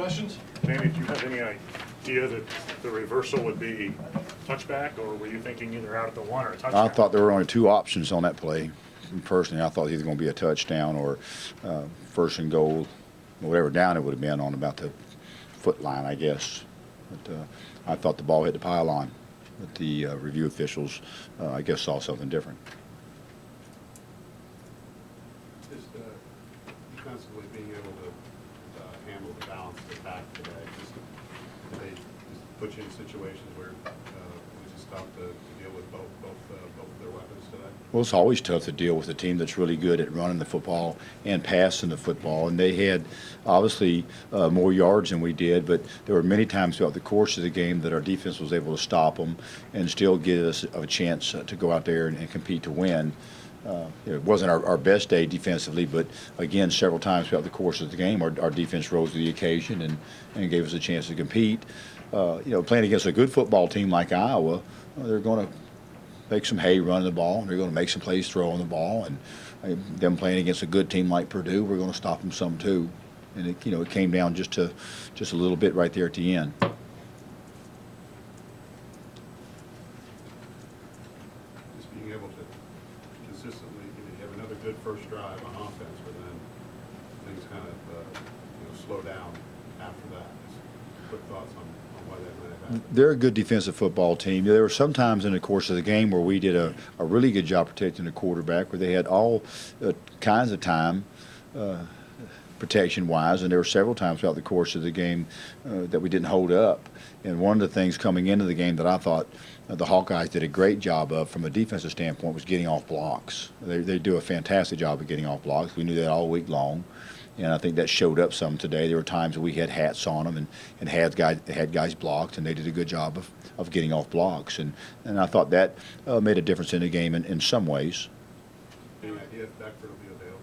questions? Danny, do you have any idea that the reversal would be touchback, or were you thinking either out at the one or a touchdown? I thought there were only two options on that play. Personally, I thought it was either going to be a touchdown or first and goal, whatever down it would have been on about the foot line, I guess. But I thought the ball hit the pylon. But the review officials, I guess, saw something different. Just defensively being able to handle the balance of the attack today, do they just put you in situations where it's just tough to deal with both of their weapons today? Well, it's always tough to deal with a team that's really good at running the football and passing the football. And they had, obviously, more yards than we did, but there were many times throughout the course of the game that our defense was able to stop them and still give us a chance to go out there and compete to win. It wasn't our best day defensively, but again, several times throughout the course of the game, our defense rose to the occasion and gave us a chance to compete. Playing against a good football team like Iowa, they're going to make some hay running the ball. They're going to make some plays throwing the ball, and them playing against a good team like Purdue, we're going to stop them some too. And it came down just a little bit right there at the end. Just being able to consistently, you have another good first drive on offense, but then things kind of slow down after that. Just quick thoughts on why that might have happened. They're a good defensive football team. There were some times in the course of the game where we did a really good job protecting the quarterback, where they had all kinds of time protection-wise, and there were several times throughout the course of the game that we didn't hold up. And one of the things coming into the game that I thought the Hawkeyes did a great job of from a defensive standpoint was getting off blocks. They do a fantastic job of getting off blocks. We knew that all week long. And I think that showed up some today. There were times that we had hats on them and had guys blocked, and they did a good job of getting off blocks. And I thought that made a difference in the game in some ways. Any idea if Beckford will be available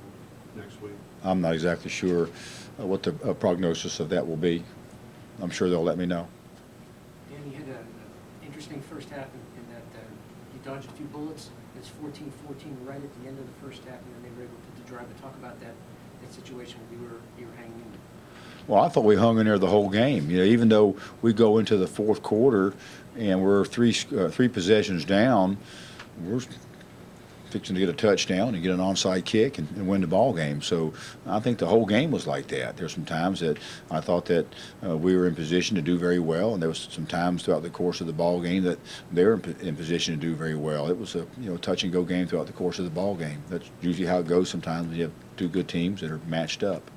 next week? I'm not exactly sure what the prognosis of that will be. I'm sure they'll let me know. Dan, you had an interesting first half in that you dodged a few bullets. It's 14-14 right at the end of the first half, and then they were able to drive. But talk about that situation where you were hanging in. Well, I thought we hung in there the whole game. Even though we go into the fourth quarter and we're three possessions down, we're fixing to get a touchdown and get an onside kick and win the ball game. So I think the whole game was like that. There's some times that I thought that we were in position to do very well, and there was some times throughout the course of the ball game that they were in position to do very well. It was a touch and go game throughout the course of the ball game. That's usually how it goes sometimes when you have two good teams that are matched up.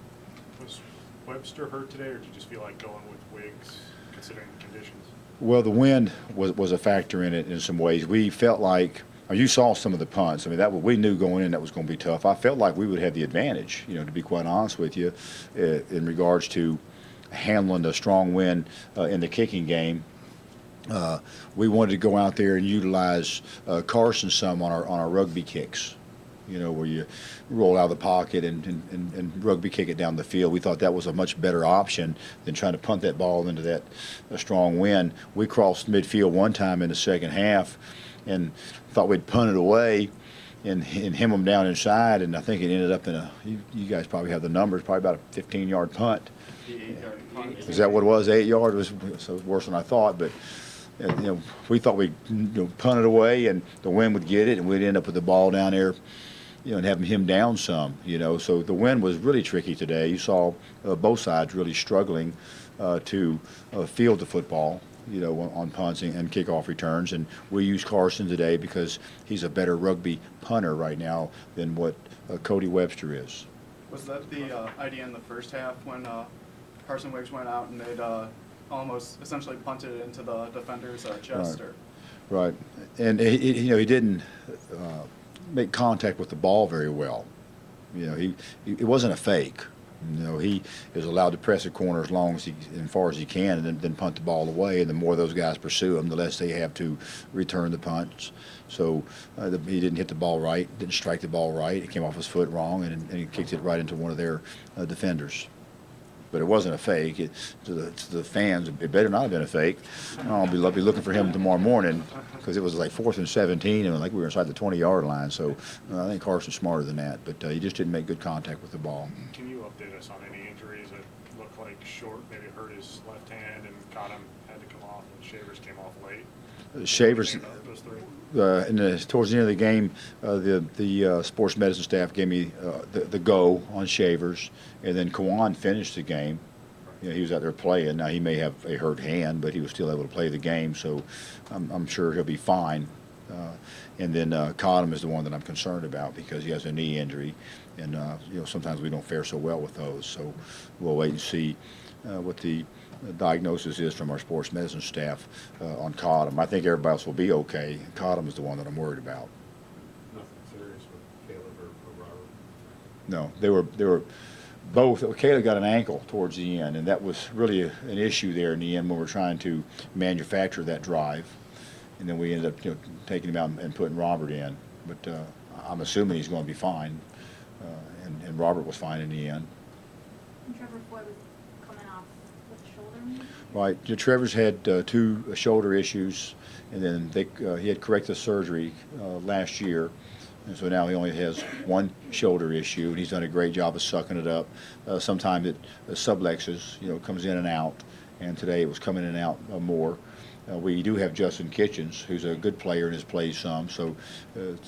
Was Webster hurt today, or did you just feel like going with Wiggs considering the conditions? Well, the wind was a factor in it in some ways. We felt like, you saw some of the punts. I mean, we knew going in that was going to be tough. I felt like we would have the advantage, to be quite honest with you, in regards to handling the strong wind in the kicking game. We wanted to go out there and utilize Carson some on our rugby kicks, where you roll out of the pocket and rugby kick it down the field. We thought that was a much better option than trying to punt that ball into that strong wind. We crossed midfield one time in the second half and thought we'd punt it away and hem them down inside, and I think it ended up in you guys probably have the numbers, probably about a 15-yard punt. Is that what it was? 8 yard? So it was worse than I thought, but we thought we'd punt it away and the wind would get it and we'd end up with the ball down there, and have him down some, So the wind was really tricky today. You saw both sides really struggling to field the football, on punts and kickoff returns. And we use Carson today because he's a better rugby punter right now than what Cody Webster is. Was that the idea in the first half when Carson Wiggs went out and they'd almost essentially punted it into the defender's chest? Right. And he didn't make contact with the ball very well. It wasn't a fake. He is allowed to press a corner as far as he can, and then punt the ball away. And the more those guys pursue him, the less they have to return the punts. So he didn't hit the ball right, didn't strike the ball right. It came off his foot wrong, and he kicked it right into one of their defenders. But it wasn't a fake. To the fans, it better not have been a fake. I'll be looking for him tomorrow morning because it was like 4th and 17, and we were inside the 20-yard line. So I think Carson's smarter than that, but he just didn't make good contact with the ball. Can you update us on any injuries that looked like Short maybe hurt his left hand and caught him, had to come off, and Shavers came off late. Shavers, What do you think about those three? towards the end of the game, the sports medicine staff gave me the go on Shavers, and then Kawan finished the game. You know, he was out there playing. Now he may have a hurt hand, but he was still able to play the game, so I'm sure he'll be fine. And then Cottom is the one that I'm concerned about because he has a knee injury, and you know, sometimes we don't fare so well with those. So we'll wait and see what the diagnosis is from our sports medicine staff on Cottom. I think everybody else will be okay. Cottom is the one that I'm worried about. Nothing serious with Caleb or Robert? No, they were both. Caleb got an ankle towards the end, and that was really an issue there in the end when we're trying to manufacture that drive. And then we ended up, you know, taking him out and putting Robert in. But I'm assuming he's going to be fine, and Robert was fine in the end. And Trevor Floyd was coming off with shoulder maybe? Right. Trevor's had 2 shoulder issues, and then he had corrective surgery last year. And so now he only has 1 shoulder issue, and he's done a great job of sucking it up. Sometimes it sublexes, you know, comes in and out, and today it was coming in and out more. We do have Justin Kitchens, who's a good player and has played some. So, you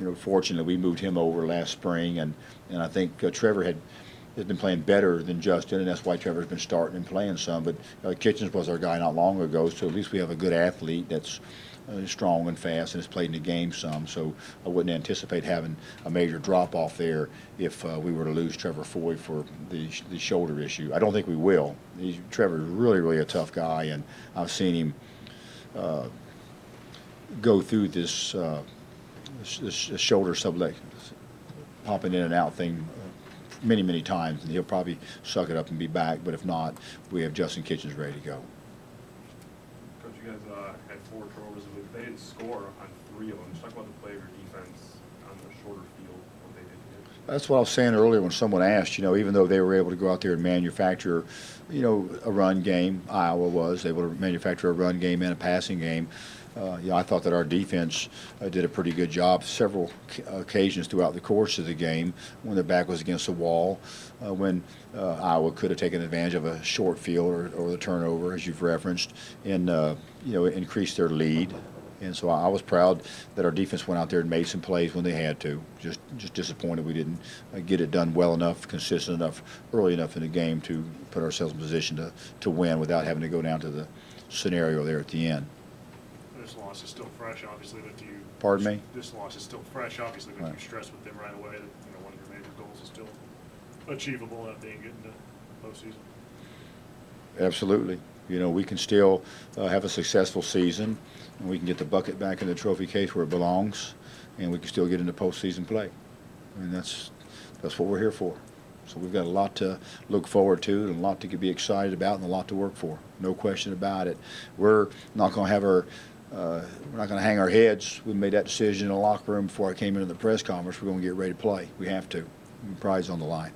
know, fortunately, we moved him over last spring, and I think Trevor has been playing better than Justin, and that's why Trevor's been starting and playing some. But Kitchens was our guy not long ago, so at least we have a good athlete that's strong and fast and has played in the game some. So I wouldn't anticipate having a major drop-off there if we were to lose Trevor Floyd for the shoulder issue. I don't think we will. Trevor's really, really a tough guy, and I've seen him go through this shoulder sublex popping in and out thing many, many times, and he'll probably suck it up and be back. But if not, we have Justin Kitchens ready to go. Coach, you guys had 4 turnovers. They didn't score on 3 of them. Just talk about the play of your defense on the shorter field, what they did here. That's what I was saying earlier when someone asked, you know, even though they were able to go out there and manufacture, you know, a run game, Iowa was able to manufacture a run game and a passing game. You know, I thought that our defense did a pretty good job several occasions throughout the course of the game when their back was against the wall, when Iowa could have taken advantage of a short field or the turnover, as you've referenced, and, you know, increased their lead. And so I was proud that our defense went out there and made some plays when they had to. Just disappointed we didn't get it done well enough, consistent enough, early enough in the game to put ourselves in position to win without having to go down to the scenario there at the end. This loss is still fresh, obviously, but do you... Pardon me? This loss is still fresh, obviously, but Right. you stress with them right away that, you know, one of your major goals is still achievable, that being getting to postseason. Absolutely. You know, we can still have a successful season, and we can get the bucket back in the trophy case where it belongs, and we can still get into postseason play. I mean, that's what we're here for. So we've got a lot to look forward to and a lot to be excited about and a lot to work for. No question about it. We're not going to have we're not going to hang our heads. We made that decision in the locker room before I came into the press conference. We're going to get ready to play. We have to. Pride's on the line.